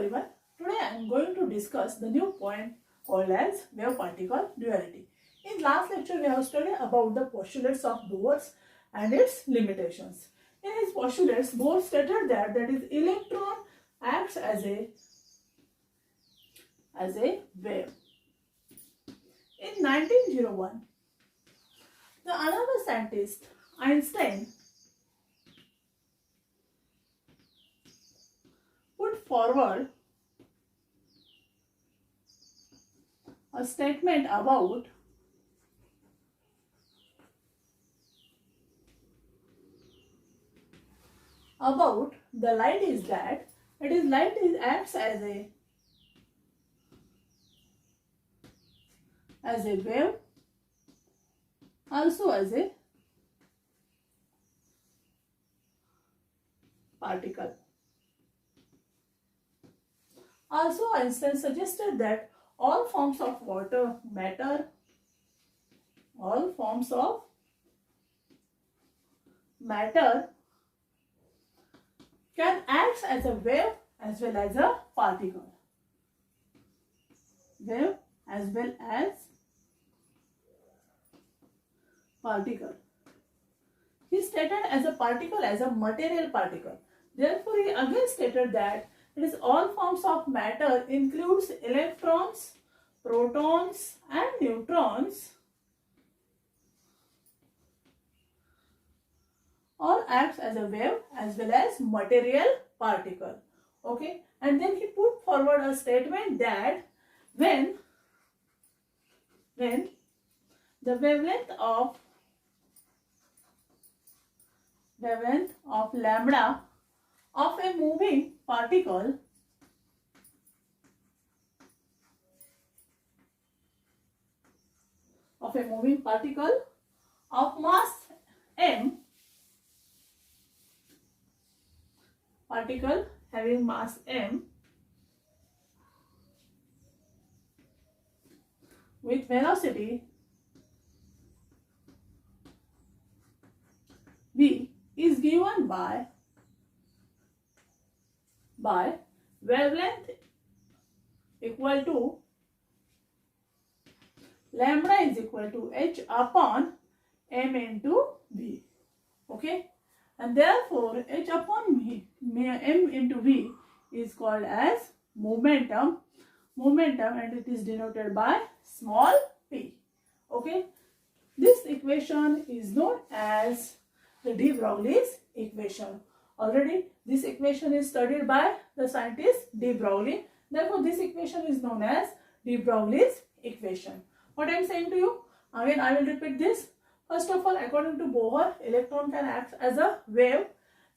everyone. Today I am going to discuss the new point called as wave-particle duality. In last lecture we have studied about the postulates of Bohr and its limitations. In his postulates, Bohr stated that electron acts as a wave. In 1901, the another scientist Einstein put forward a statement about the light is that light acts as a wave, also as a particle. Also, Einstein suggested that all forms of matter can act as a wave as well as a particle. Wave as well as particle. He stated as a particle as a material particle. Therefore, he again stated that all forms of matter includes electrons, protons and neutrons all acts as a wave as well as material particle. Okay, and then he put forward a statement that when the wavelength of lambda of a moving particle of mass m, particle having mass m with velocity v is given by wavelength equal to lambda is equal to h upon m into v. Okay, and therefore h upon m into v is called as momentum, and it is denoted by small p. Okay, this equation is known as the de Broglie's equation. Already this equation is studied by the scientist de Broglie. Therefore, this equation is known as de Broglie's equation. What I am saying to you, again I will repeat this. First of all, according to Bohr, electron can act as a wave.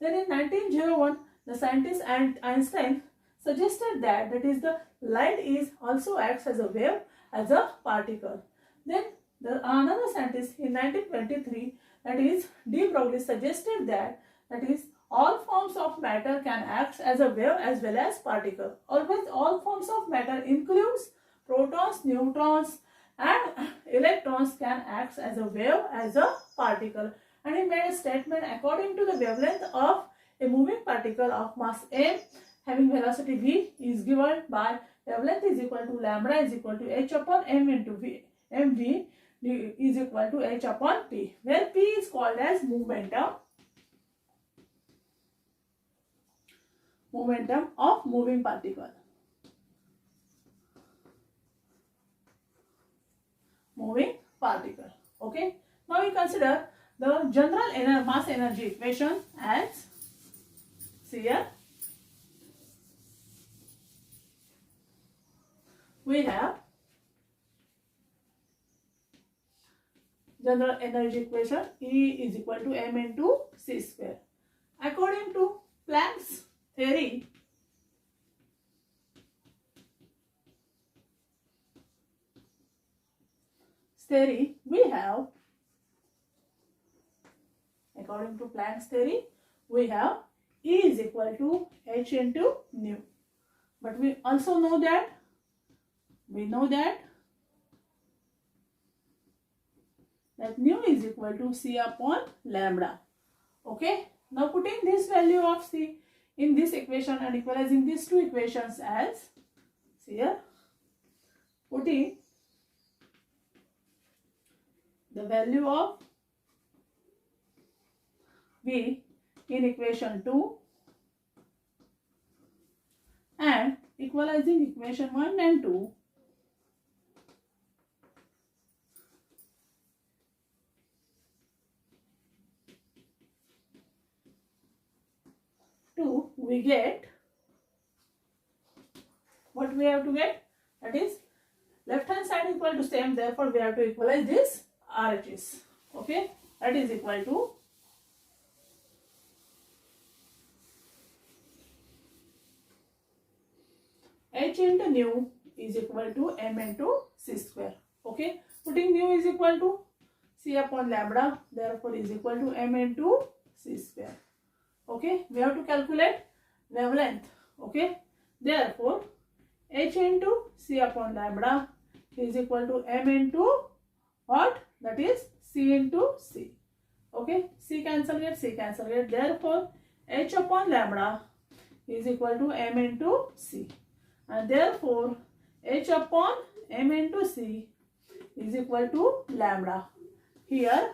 Then in 1901, the scientist Einstein suggested that the light is also acts as a wave, as a particle. Then another scientist in 1923, that is de Broglie, suggested that all forms of matter can act as a wave as well as particle. Always all forms of matter includes protons, neutrons and electrons can act as a wave, as a particle. And he made a statement according to the wavelength of a moving particle of mass m having velocity v is given by wavelength is equal to lambda is equal to h upon m into v, mv is equal to h upon p, where p is called as momentum of moving particle. Okay, now we consider the general mass energy equation as here. We have general energy equation, E is equal to m into c square. According to Planck's theory, we have, according to Planck's theory, we have E is equal to h into nu. But we also know that nu is equal to c upon lambda. Okay, now putting this value of c in this equation and equalizing these two equations as, here, putting the value of V in equation 2 and equalizing equation 1 and 2 we get what we have to get, that is left hand side equal to same, therefore we have to equalize this RHS. Okay, that is equal to H into nu is equal to M into C square. Okay, putting nu is equal to C upon lambda, therefore is equal to M into C square. Okay, we have to calculate wavelength. Okay, therefore H into C upon lambda is equal to M into what? That is C into C. Okay, C cancel get, C cancel get, therefore H upon lambda is equal to M into C, and therefore H upon M into C is equal to lambda. Here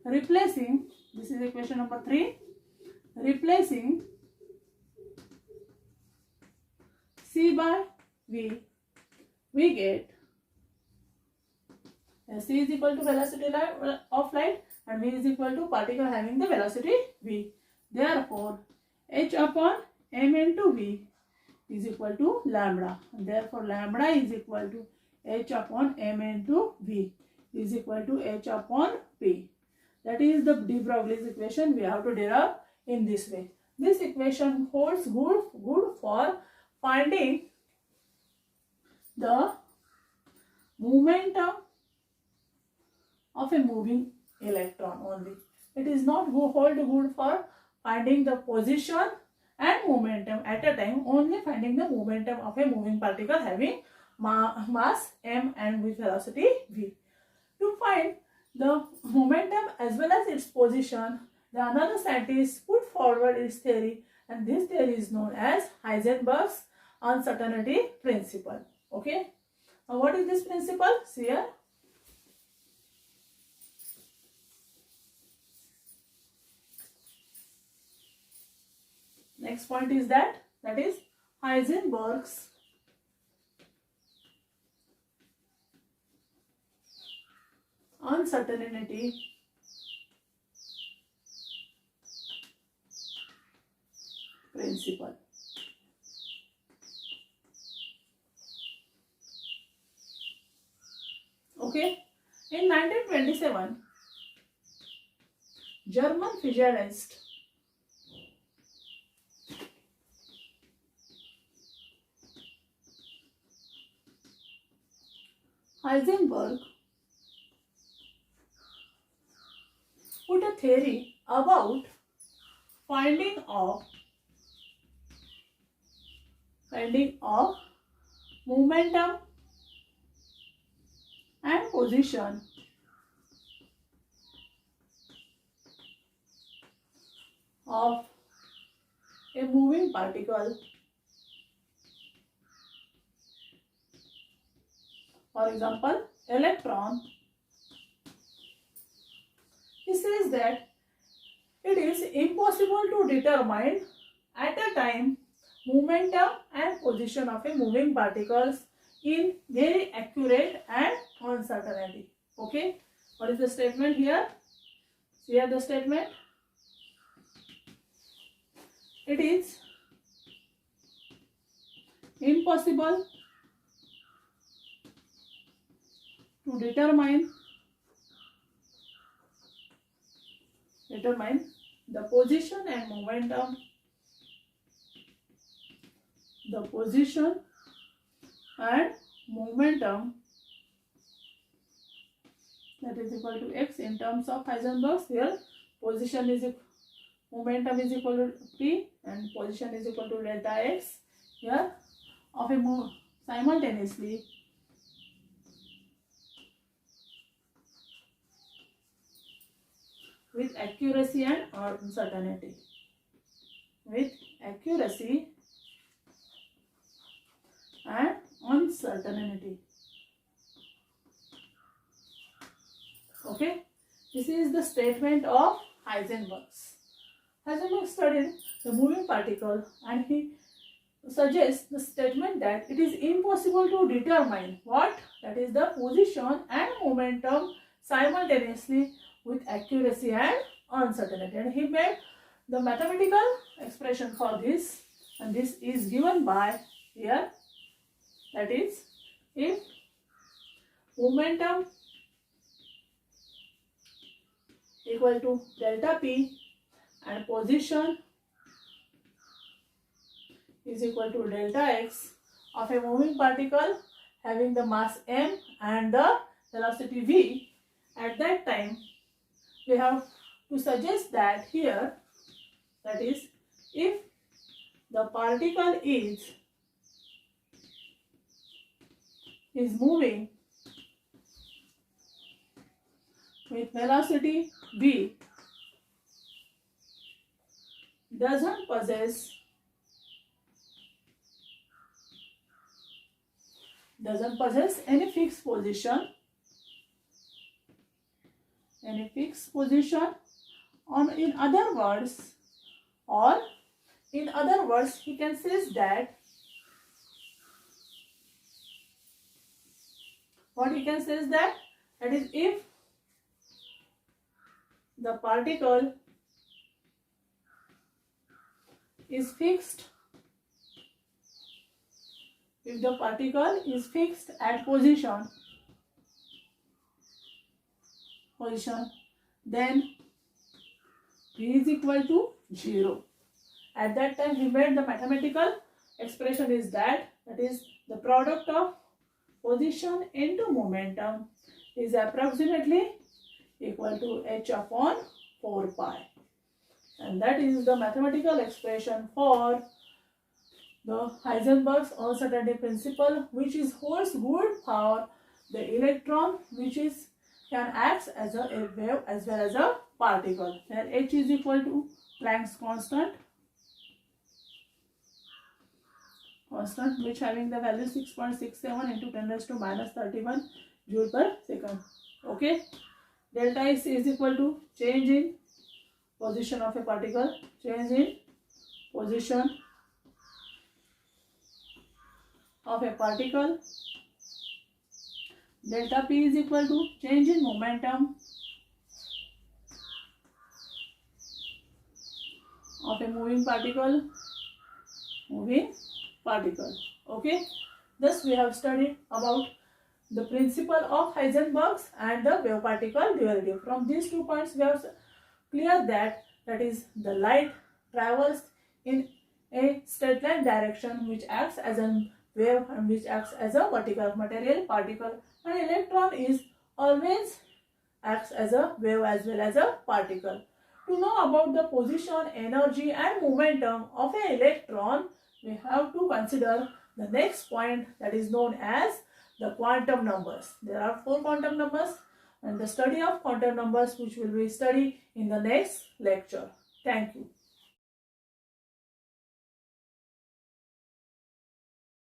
replacing, this is equation number 3, replacing C by V, we get C is equal to velocity of light and V is equal to particle having the velocity V. Therefore H upon M into V is equal to lambda, and therefore lambda is equal to H upon M into V is equal to H upon P. That is the de Broglie's equation we have to derive in this way. This equation holds good for finding the momentum of a moving electron only. It is not hold good for finding the position and momentum at a time, only finding the momentum of a moving particle having mass m and with velocity v. To find the momentum as well as its position, the another scientist put forward its theory, and this theory is known as Heisenberg's uncertainty principle. Okay, now what is this principle? See here. Next point is that is Heisenberg's uncertainty principle. Okay, in 1927, German physicist Heisenberg put a theory about finding of momentum and position of a moving particle. For example, electron. He says that it is impossible to determine at a time momentum and position of a moving particles in very accurate and uncertainty. Okay, what is the statement here? See here the statement. It is impossible to determine the position and momentum, that is equal to x in terms of Heisenberg's. Here position is momentum is equal to p and position is equal to delta x. Here of a move simultaneously with accuracy and uncertainty. with accuracy and uncertainty. Okay, this is the statement of Heisenberg's. Heisenberg studied the moving particle and he suggests the statement that it is impossible to determine what, that is the position and momentum simultaneously with accuracy and uncertainty, and he made the mathematical expression for this, and this is given by here, that is if momentum equal to delta p and position is equal to delta x of a moving particle having the mass m and the velocity v, at that time we have to suggest that here, that is if the particle is moving with velocity v, doesn't possess any fixed position, on in other words, he can say that what he can say is that is if the particle is fixed, at position, then v is equal to 0. At that time he made the mathematical expression is that is the product of position into momentum is approximately equal to h upon 4 pi, and that is the mathematical expression for the Heisenberg's uncertainty principle, which holds good for the electron, which can act as a wave as well as a particle, where h is equal to Planck's constant, which having the value 6.67 into 10 raised to minus 31 joule per second. Okay, delta S is equal to change in position of a particle, delta P is equal to change in momentum of a moving particle. Okay, thus we have studied about the principle of Heisenberg's and the wave particle duality. From these 2 points we have clear that is the light travels in a straight line direction, which acts as a wave and which acts as a vertical material particle, and electron is always acts as a wave as well as a particle. To know about the position, energy and momentum of an electron, we have to consider the next point, that is known as the quantum numbers. There are 4 quantum numbers, and the study of quantum numbers which will be studied in the next lecture. Thank you.